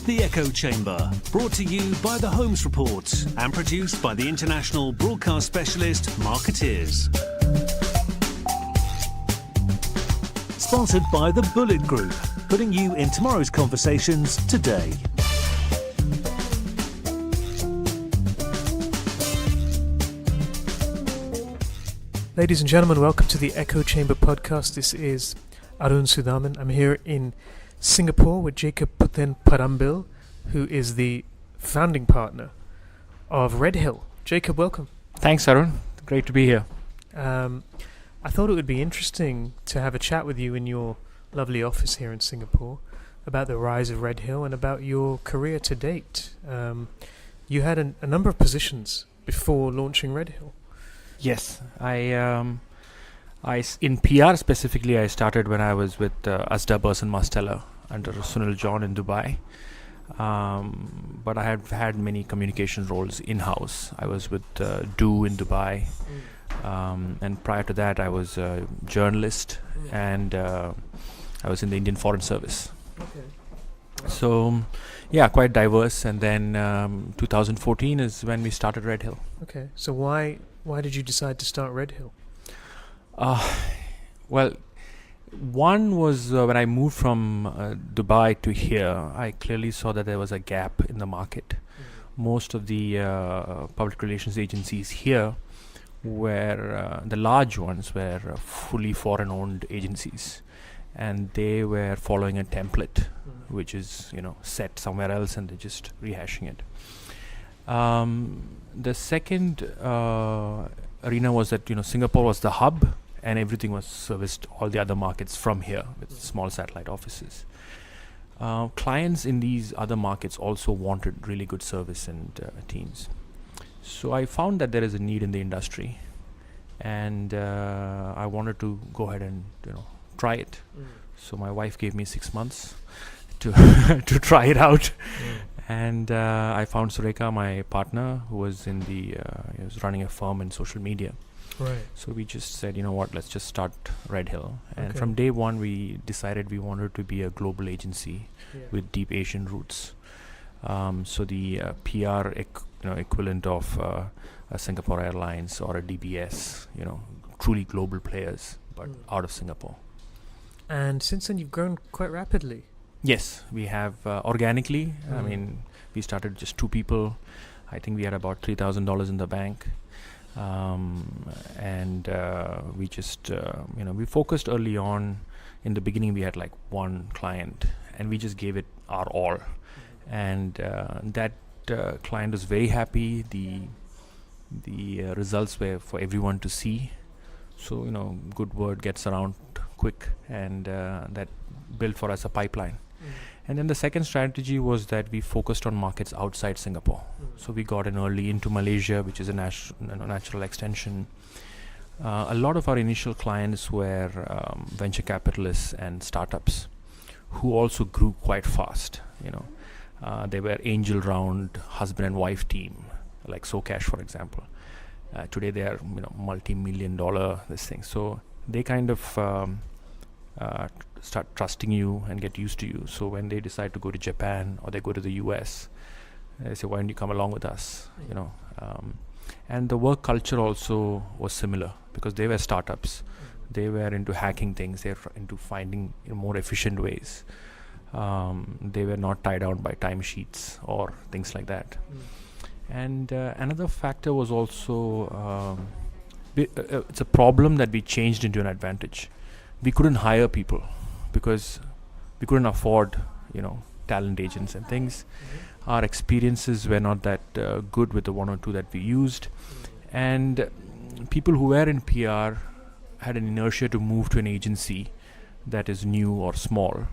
The Echo Chamber, brought to you by The Holmes Report and produced by the international broadcast specialist Marketeers. Sponsored by the Bullet Group, putting you in tomorrow's conversations today. Ladies and gentlemen, welcome to the Echo Chamber podcast. This is Arun Sudhaman. I'm here in Singapore with Jacob Puthenparambil, who is the founding partner of Redhill. Jacob, welcome. Thanks, Arun. Great to be here. I thought it would be interesting to have a chat with you in your lovely office here in Singapore about the rise of Redhill and about your career to date. You had a number of positions before launching Redhill. Yes, I in PR specifically, I started when I was with Asda Burson Marsteller under Sunil John in Dubai. But I have had many communication roles in-house. I was with Do in Dubai. And prior to that, I was a journalist and I was in the Indian Foreign Service. Okay. So, yeah, quite diverse. And then 2014 is when we started Redhill. Okay, so why did you decide to start Redhill? Well, one was when I moved from Dubai to here, I clearly saw that there was a gap in the market. Most of the public relations agencies here were, the large ones were fully foreign-owned agencies. And they were following a template, which is, set somewhere else and they're just rehashing it. The second arena was that, Singapore was the hub and everything was serviced, all the other markets from here with small satellite offices. Clients in these other markets also wanted really good service and teams. So I found that there is a need in the industry and I wanted to go ahead and, try it. So my wife gave me 6 months to to try it out. And I found Sureka, my partner, who was he was running a firm in social media. Right. So we just said, let's just start Redhill. And Okay. from day one, we decided we wanted to be a global agency Yeah. with deep Asian roots. So the PR equivalent of a Singapore Airlines or a DBS, truly global players, but out of Singapore. And since then, you've grown quite rapidly. Yes, we have organically. I mean, we started just 2 people. I think we had about $3,000 in the bank. And we just, we focused early on. In the beginning, we had like 1 client and we just gave it our all. And that client was very happy. The results were for everyone to see. So, good word gets around quick and that built for us a pipeline. And then the second strategy was that we focused on markets outside Singapore. So we got in early into Malaysia, which is a natural extension. A lot of our initial clients were venture capitalists and startups who also grew quite fast. They were angel round husband and wife team, like SoCash, for example. Today they are multi-million-dollar this thing. So they kind of start trusting you and get used to you. So when they decide to go to Japan or they go to the US, they say, why don't you come along with us? And the work culture also was similar because they were startups. They were into hacking things. They were into finding more efficient ways. They were not tied down by timesheets or things like that. And another factor was also it's a problem that we changed into an advantage. We couldn't hire people because we couldn't afford, talent agents and things. Our experiences were not that good with the 1 or 2 that we used. And people who were in PR had an inertia to move to an agency that is new or small.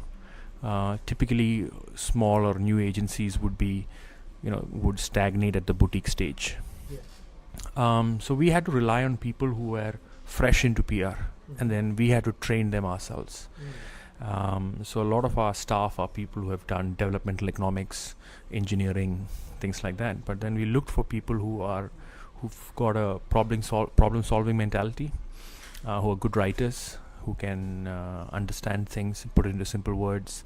Typically, small or new agencies would stagnate at the boutique stage. So we had to rely on people who were fresh into PR, and then we had to train them ourselves. So a lot of our staff are people who have done developmental economics, engineering, things like that. But then we looked for people who've got a problem solving mentality, who are good writers, who can understand things, put it into simple words,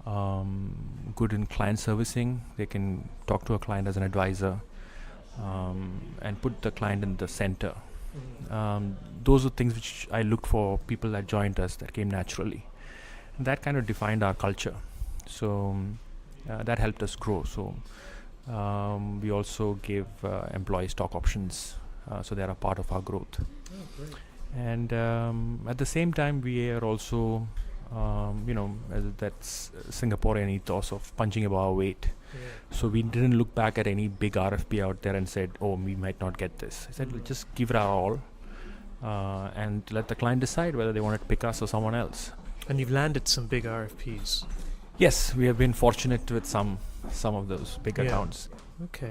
good in client servicing. They can talk to a client as an advisor, and put the client in the center. Those are things which I looked for people that joined us, that came naturally. And that kind of defined our culture. So that helped us grow. So we also gave employee stock options, so they are a part of our growth. Oh, great. And at the same time, we are also, that's Singaporean ethos of punching above our weight. Yeah. So we didn't look back at any big RFP out there and said, oh, we might not get this. I said, we'll just give it our all, and let the client decide whether they want to pick us or someone else. And you've landed some big RFPs. Yes, we have been fortunate with some of those big Yeah. accounts. Okay.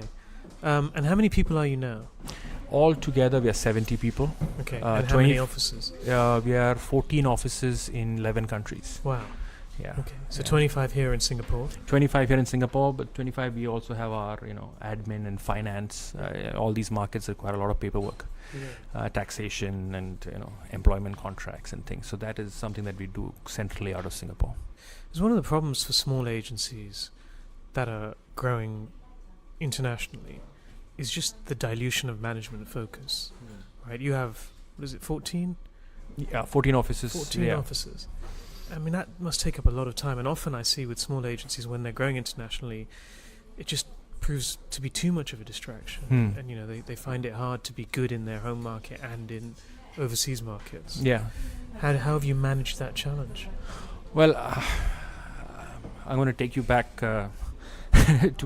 And how many people are you now? All together, we are 70 people. Okay. Uh, and how 20 many offices? We are 14 offices in 11 countries. Wow. Yeah. Okay. So Yeah. 25 here in Singapore. 25 here in Singapore, but 25 we also have our, admin and finance. All these markets require a lot of paperwork, taxation and, employment contracts and things. So that is something that we do centrally out of Singapore. It's one of the problems for small agencies that are growing internationally is just the dilution of management focus. Right? You have, what is it, 14? Yeah, 14 offices. 14 yeah. offices. I mean, that must take up a lot of time. And often I see with small agencies, when they're growing internationally, it just proves to be too much of a distraction. And, they find it hard to be good in their home market and in overseas markets. Yeah. How have you managed that challenge? Well, I'm going to take you back to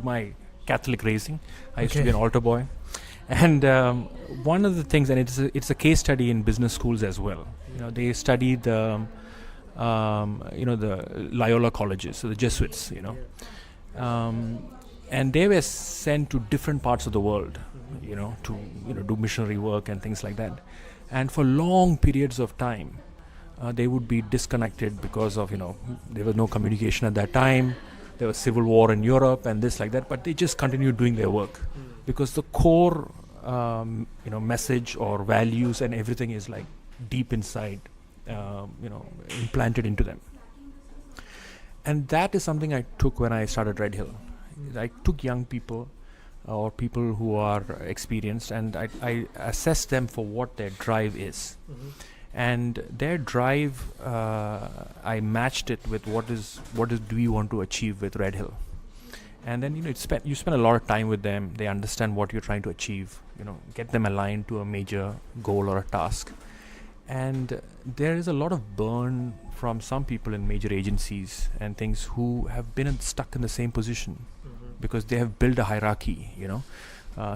my Catholic raising. I used to be an altar boy. And one of the things, and it's a case study in business schools as well. They study the Loyola colleges, so the Jesuits, and they were sent to different parts of the world, to do missionary work and things like that. And for long periods of time, they would be disconnected because of there was no communication at that time. There was civil war in Europe and this like that, but they just continued doing their work because the core message or values and everything is like deep inside, implanted into them. And that is something I took when I started Redhill. I took young people or people who are experienced, and I assessed them for what their drive is. And their drive, I matched it with what do we want to achieve with Redhill. And then you spend a lot of time with them. They understand what you're trying to achieve. Get them aligned to a major goal or a task. And there is a lot of burn from some people in major agencies and things who have been stuck in the same position because they have built a hierarchy.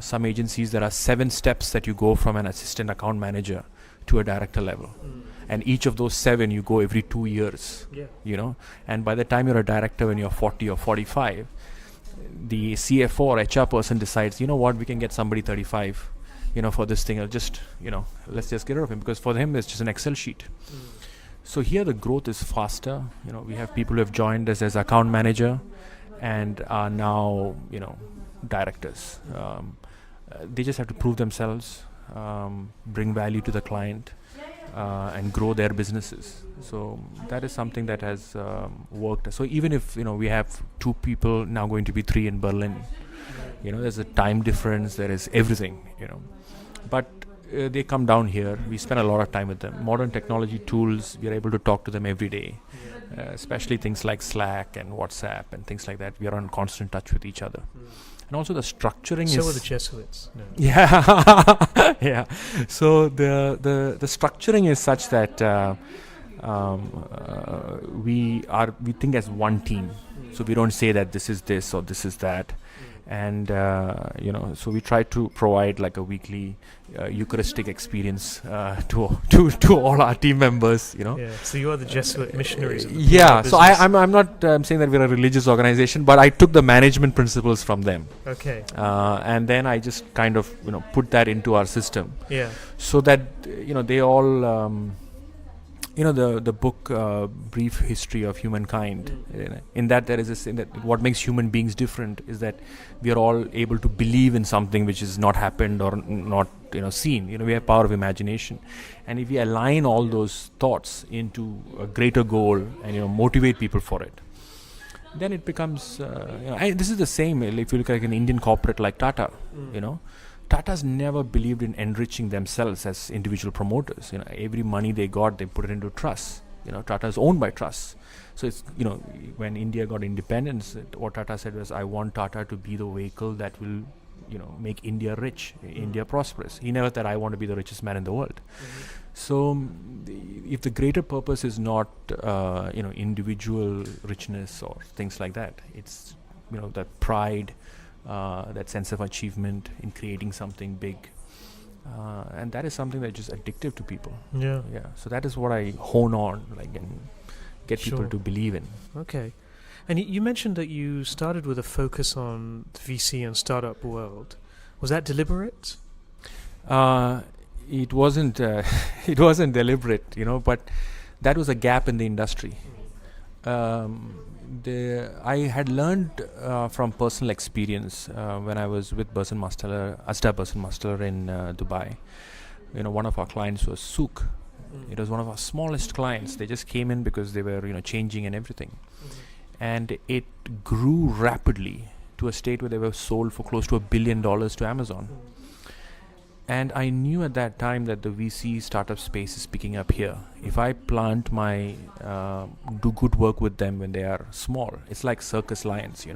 Some agencies, there are 7 steps that you go from an assistant account manager to a director level, and each of those 7 you go every 2 years. And by the time you're a director, when you're 40 or 45, the CFO or HR person decides, we can get somebody 35 for this thing. I'll just, let's just get rid of him, because for him it's just an Excel sheet. So here the growth is faster. We have people who have joined us as account manager and are now, directors. They just have to prove themselves, bring value to the client, and grow their businesses. So that is something that has worked. So even if, we have 2 people, now going to be 3 in Berlin, there's a time difference, there is everything, but they come down here. We spend a lot of time with them. Modern technology tools, we are able to talk to them every day, especially things like Slack and WhatsApp and things like that. We are in constant touch with each other. And also the structuring So is... are the Jesuits. No. Yeah. Yeah. So the structuring is such that we think as one team. So we don't say that this is this or this is that. And so we try to provide like a weekly Eucharistic experience to all our team members. Yeah. So you are the Jesuit missionaries. Of the Yeah. business. So I'm not saying that we're a religious organization, but I took the management principles from them. Okay. And then I just kind of put that into our system. Yeah. So that they all. The book Brief History of Humankind, in that there is this thing that what makes human beings different is that we are all able to believe in something which is not happened or not seen. We have power of imagination, and if we align all those thoughts into a greater goal and motivate people for it, then it becomes, this is the same. If you look at an Indian corporate like Tata, Tata's never believed in enriching themselves as individual promoters. Every money they got, they put it into trusts. Tata is owned by trusts. So it's, when India got independence, what Tata said was, I want Tata to be the vehicle that will, make India rich, India prosperous. He never said, I want to be the richest man in the world. So if the greater purpose is not, individual richness or things like that, it's, that pride, that sense of achievement in creating something big. And that is something that's just addictive to people. Yeah. So that is what I hone on, and get people to believe in. Okay. And you mentioned that you started with a focus on the VC and startup world. Was that deliberate? It wasn't. It wasn't deliberate, but that was a gap in the industry. I had learned from personal experience when I was with Asda Börsenmasteller in Dubai. One of our clients was Souk. It was one of our smallest clients. They just came in because they were, changing and everything. And it grew rapidly to a state where they were sold for close to $1 billion to Amazon. And I knew at that time that the VC startup space is picking up here. If I plant do good work with them when they are small, it's like circus lions,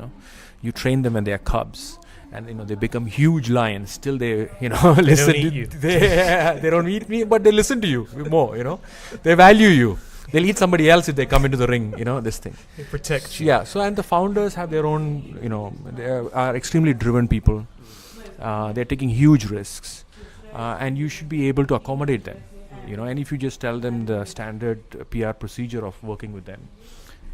You train them when they are cubs, and they become huge lions. Still, they listen. They don't eat you. They don't eat me, but they listen to you more. They value you. They'll eat somebody else if they come into the ring. This thing. They protect you. Yeah. So, and the founders have their own. They are extremely driven people. They're taking huge risks. And you should be able to accommodate them, and if you just tell them the standard PR procedure of working with them,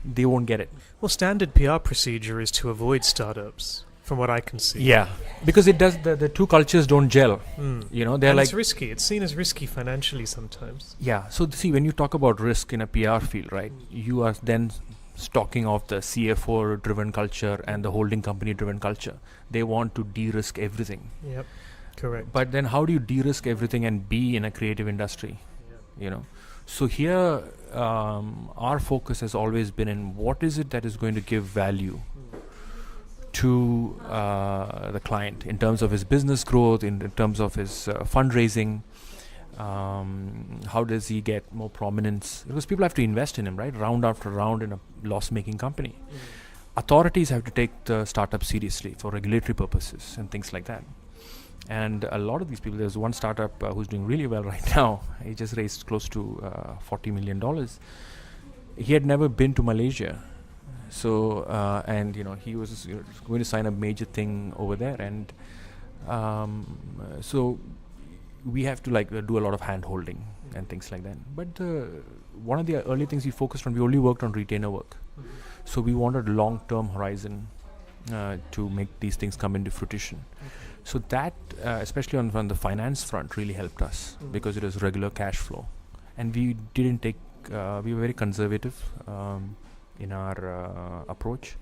they won't get it. Well, standard PR procedure is to avoid startups, from what I can see. Yeah, because it does, the two cultures don't gel. They're and like... it's risky. It's seen as risky financially sometimes. Yeah, so see, when you talk about risk in a PR field, right, you are then stalking off the CFO-driven culture and the holding company-driven culture. They want to de-risk everything. Yep. Correct. But then how do you de-risk everything and be in a creative industry? So here our focus has always been in what is it that is going to give value to the client in terms of his business growth, in terms of his fundraising. How does he get more prominence? Because people have to invest in him, right? Round after round in a loss-making company. Authorities have to take the startup seriously for regulatory purposes and things like that. And a lot of these people, there's one startup who's doing really well right now. He just raised close to $40 million. He had never been to Malaysia. So, and he was going to sign a major thing over there. And so we have to do a lot of hand holding and things like that. But one of the early things we focused on, we only worked on retainer work. So we wanted long-term horizon to make these things come into fruition. So that, especially on the finance front, really helped us because it was regular cash flow. And we didn't take, we were very conservative in our approach.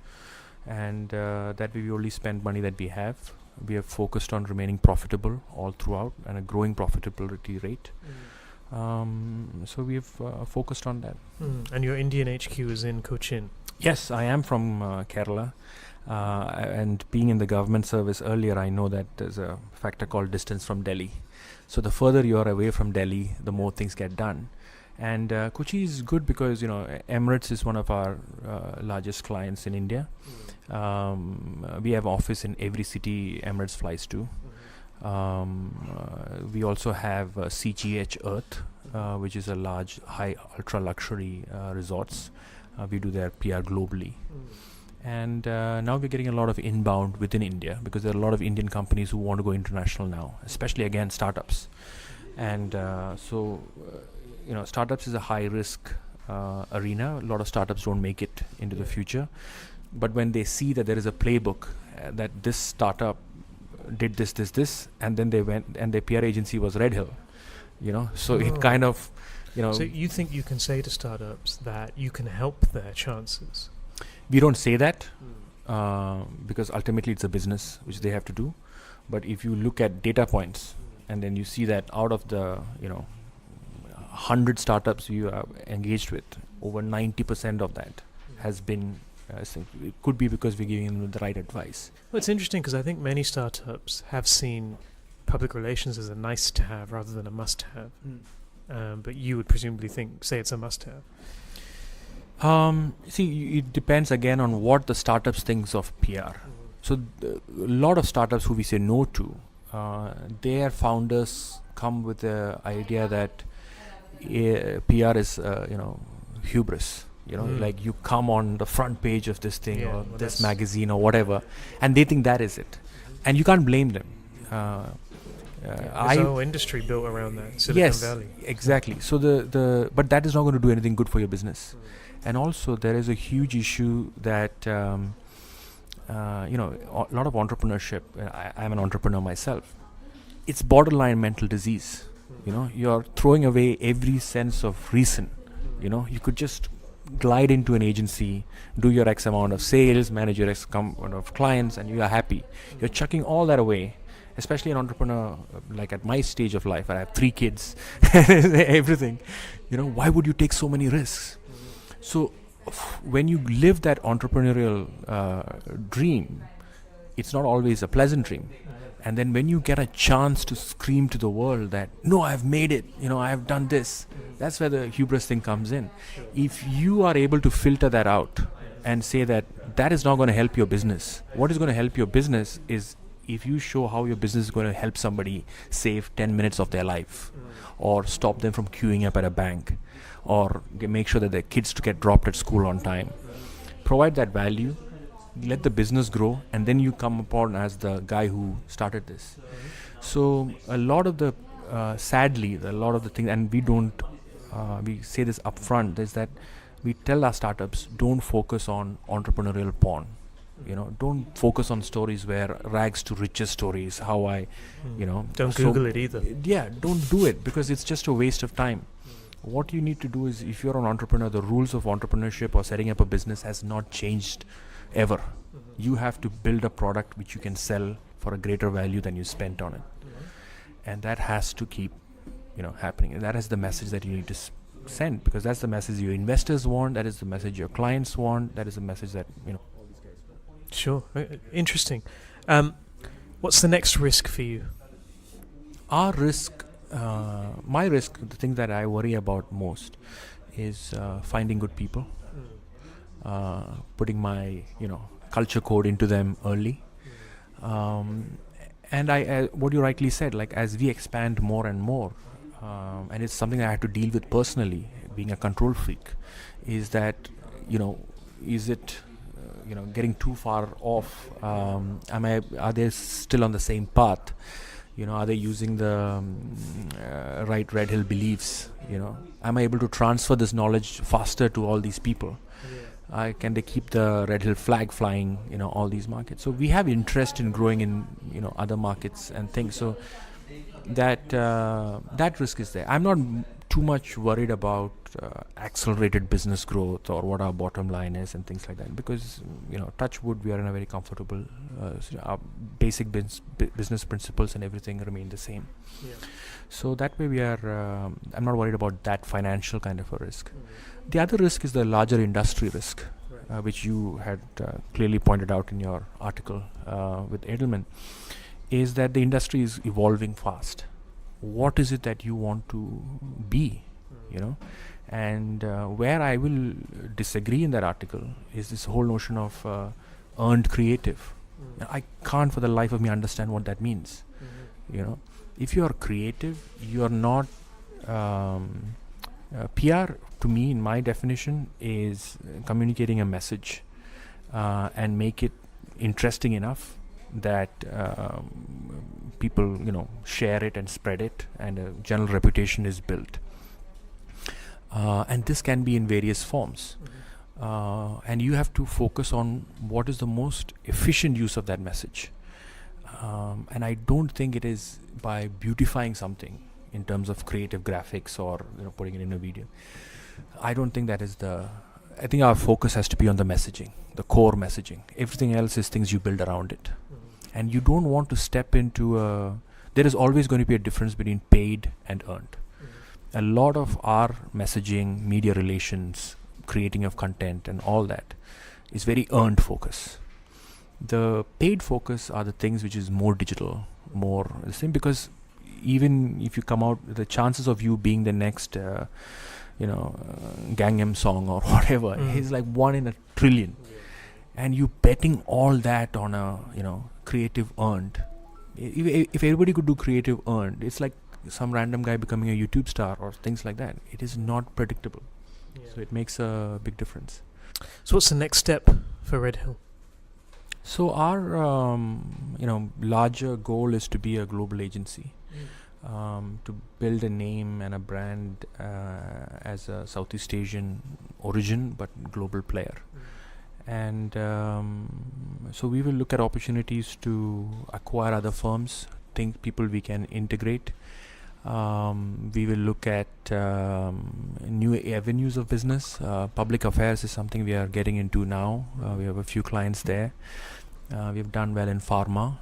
And that we only spend money that we have. We have focused on remaining profitable all throughout and a growing profitability rate. So we have focused on that. And your Indian HQ is in Cochin? Yes, I am from Kerala. And being in the government service earlier, I know that there's a factor called distance from Delhi. So the further you are away from Delhi, the more things get done. And Kochi is good because, Emirates is one of our largest clients in India. We have office in every city Emirates flies to. We also have CGH Earth, which is a large, high, ultra-luxury resorts. We do their PR globally. And now we're getting a lot of inbound within India because there are a lot of Indian companies who want to go international now, especially again startups. And startups is a high risk arena. A lot of startups don't make it into the future. But when they see that there is a playbook that this startup did this, and then they went and their PR agency was Redhill, so it kind of, So you think you can say to startups that you can help their chances? We don't say that because ultimately it's a business which they have to do. But if you look at data points and then you see that out of the 100 startups you are engaged with, over 90% of that has been I think it could be because we're giving them the right advice. Well, it's interesting because I think many startups have seen public relations as a nice to have rather than a must have. But you would presumably say it's a must have. It depends again on what the startups thinks of PR. So a lot of startups who we say no to, their founders come with the idea that PR is hubris. Like you come on the front page of this thing or this magazine or whatever, and they think that is it, and you can't blame them. There's a whole industry built around that, Silicon Valley. Exactly. So but that is not going to do anything good for your business. And also there is a huge issue that a lot of entrepreneurship. I'm an entrepreneur myself. It's borderline mental disease. You're throwing away every sense of reason. You could just glide into an agency, do your X amount of sales, manage your X amount of clients, and you are happy. You're chucking all that away, especially an entrepreneur like at my stage of life. I have 3 kids, everything. Why would you take so many risks? So when you live that entrepreneurial dream, it's not always a pleasant dream. And then when you get a chance to scream to the world that, no, I've made it, I have done this, that's where the hubris thing comes in. If you are able to filter that out and say that is not going to help your business, what is going to help your business is if you show how your business is going to help somebody save 10 minutes of their life, or stop them from queuing up at a bank, or make sure that their kids get dropped at school on time. Provide that value, let the business grow, and then you come upon as the guy who started this. So a lot of the sadly, a lot of the things, and we say this upfront, is that we tell our startups, don't focus on entrepreneurial porn. Don't focus on stories where rags to riches stories, don't Google it either. Yeah, don't do it, because it's just a waste of time. What you need to do is, if you're an entrepreneur, the rules of entrepreneurship or setting up a business has not changed ever. You have to build a product which you can sell for a greater value than you spent on it. And that has to keep happening. And that is the message that you need to send, because that's the message your investors want, that is the message your clients want, that is the message that Sure. Interesting. What's the next risk for you? Our risk, my risk, the thing that I worry about most is finding good people, putting my culture code into them early, and I what you rightly said, like as we expand more and more, and it's something I had to deal with personally, being a control freak, is that is it getting too far off? Are they still on the same path? Are they using the right Redhill beliefs? Am I able to transfer this knowledge faster to all these people? Can they keep the Redhill flag flying? All these markets. So we have interest in growing in other markets and things. So that risk is there. I'm not too much worried about accelerated business growth or what our bottom line is and things like that, because touch wood, we are in a very comfortable our basic business principles and everything remain the same. So that way we are I'm not worried about that financial kind of a risk. The other risk is the larger industry risk, which you had clearly pointed out in your article with Edelman, is that the industry is evolving fast. What is it that you want to be? And where I will disagree in that article is this whole notion of earned creative. I can't for the life of me understand what that means. If you are creative, you are not PR to me, in my definition, is communicating a message and make it interesting enough that people share it and spread it, and a general reputation is built. And this can be in various forms. And you have to focus on what is the most efficient use of that message. And I don't think it is by beautifying something in terms of creative graphics or putting it in a video. I don't think that is I think our focus has to be on the messaging, the core messaging. Everything else is things you build around it. And you don't want to step into there is always going to be a difference between paid and earned. A lot of our messaging, media relations, creating of content and all that is very earned focus. The paid focus are the things which is more digital, more the same, because even if you come out, the chances of you being the next Gangnam song or whatever is like 1 in a trillion. And you betting all that on a creative earned. If everybody could do creative earned, it's like some random guy becoming a YouTube star or things like that. It is not predictable. So it makes a big difference. So what's the next step for Redhill? So our larger goal is to be a global agency, to build a name and a brand as a Southeast Asian origin but global player. And so we will look at opportunities to acquire other firms, people we can integrate. We will look at new avenues of business. Public affairs is something we are getting into now. We have a few clients there. We have done well in pharma.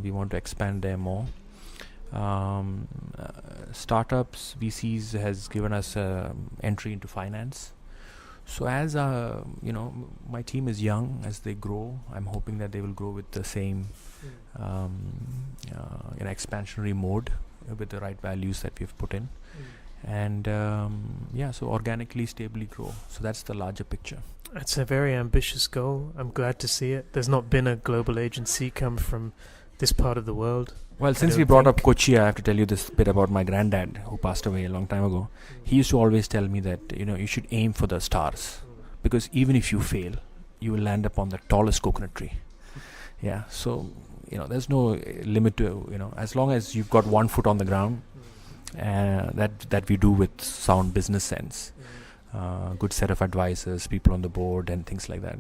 We want to expand there more. Startups, VCs has given us entry into finance. So as my team is young, as they grow, I'm hoping that they will grow with the same expansionary mode with the right values that we've put in. And so organically, stably grow. So that's the larger picture. That's a very ambitious goal. I'm glad to see it. There's not been a global agency come from this part of the world. Well, since we brought up Kochi, I have to tell you this bit about my granddad who passed away a long time ago. He used to always tell me that, you should aim for the stars, because even if you fail, you will land up on the tallest coconut tree. Yeah. So, there's no limit to, as long as you've got 1 foot on the ground, that we do with sound business sense, good set of advisors, people on the board and things like that.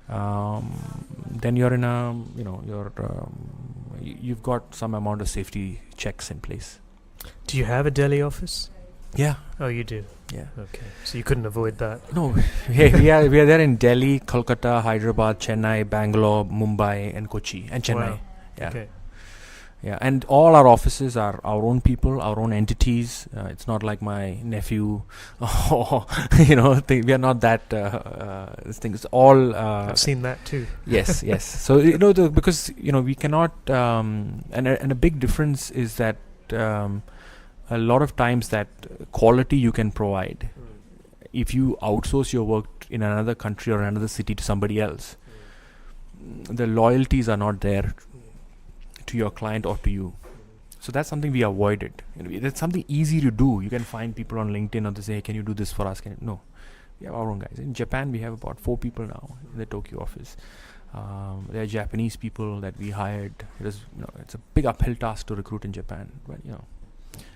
Then you're in a, you've got some amount of safety checks in place. Do you have a Delhi office? Yeah. Oh, you do? Yeah. Okay. So you couldn't avoid that? No. we are there in Delhi, Kolkata, Hyderabad, Chennai, Bangalore, Mumbai and Kochi and Chennai. Wow. Yeah. Okay. Yeah, and all our offices are our own people, our own entities. It's not like my nephew, or we are not that. This thing is all. I've seen that too. Yes, yes. So because we cannot, and a big difference is that a lot of times that quality you can provide, if you outsource your work in another country or another city to somebody else, the loyalties are not there to your client or to you. So that's something we avoided. That's something easy to do. You can find people on LinkedIn or they say, hey, can you do this for us? No, we have our own guys. In Japan, we have about 4 people now in the Tokyo office. There are Japanese people that we hired. It's a big uphill task to recruit in Japan, but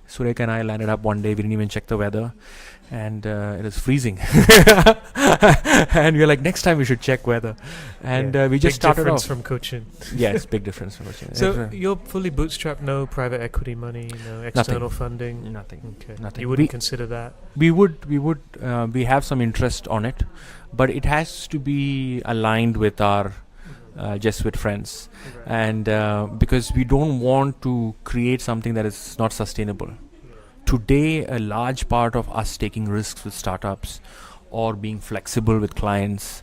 Sureka and I landed up one day. We didn't even check the weather, and it was freezing. And we were like, next time we should check weather. And we just started off. Big difference from Cochin. Yes, big difference from Cochin. So you're fully bootstrapped, no private equity money, no external funding? Nothing. Okay. Nothing. You wouldn't consider that? We have some interest on it, but it has to be aligned with our Jesuit friends, and because we don't want to create something that is not sustainable. Today, a large part of us taking risks with startups or being flexible with clients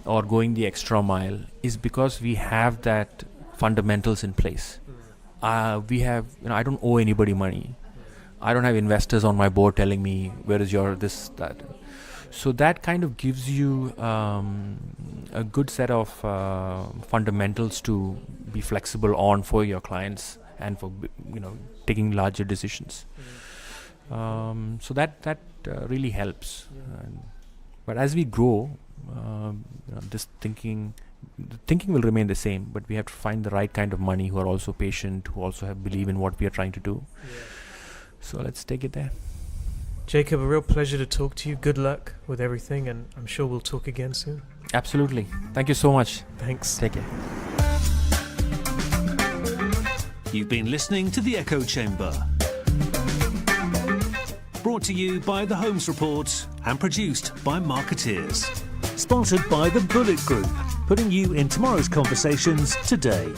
or going the extra mile is because we have that fundamentals in place. We have, I don't owe anybody money. I don't have investors on my board telling me where is your this, that. So that kind of gives you a good set of fundamentals to be flexible on for your clients and for taking larger decisions. So that really helps. But as we grow, this thinking will remain the same. But we have to find the right kind of money who are also patient, who also believe in what we are trying to do. So let's take it there. Jacob, a real pleasure to talk to you. Good luck with everything, and I'm sure we'll talk again soon. Absolutely. Thank you so much. Thanks. Take care. You've been listening to The Echo Chamber. Brought to you by The Holmes Report and produced by Marketeers. Sponsored by the Bullet Group, putting you in tomorrow's conversations today.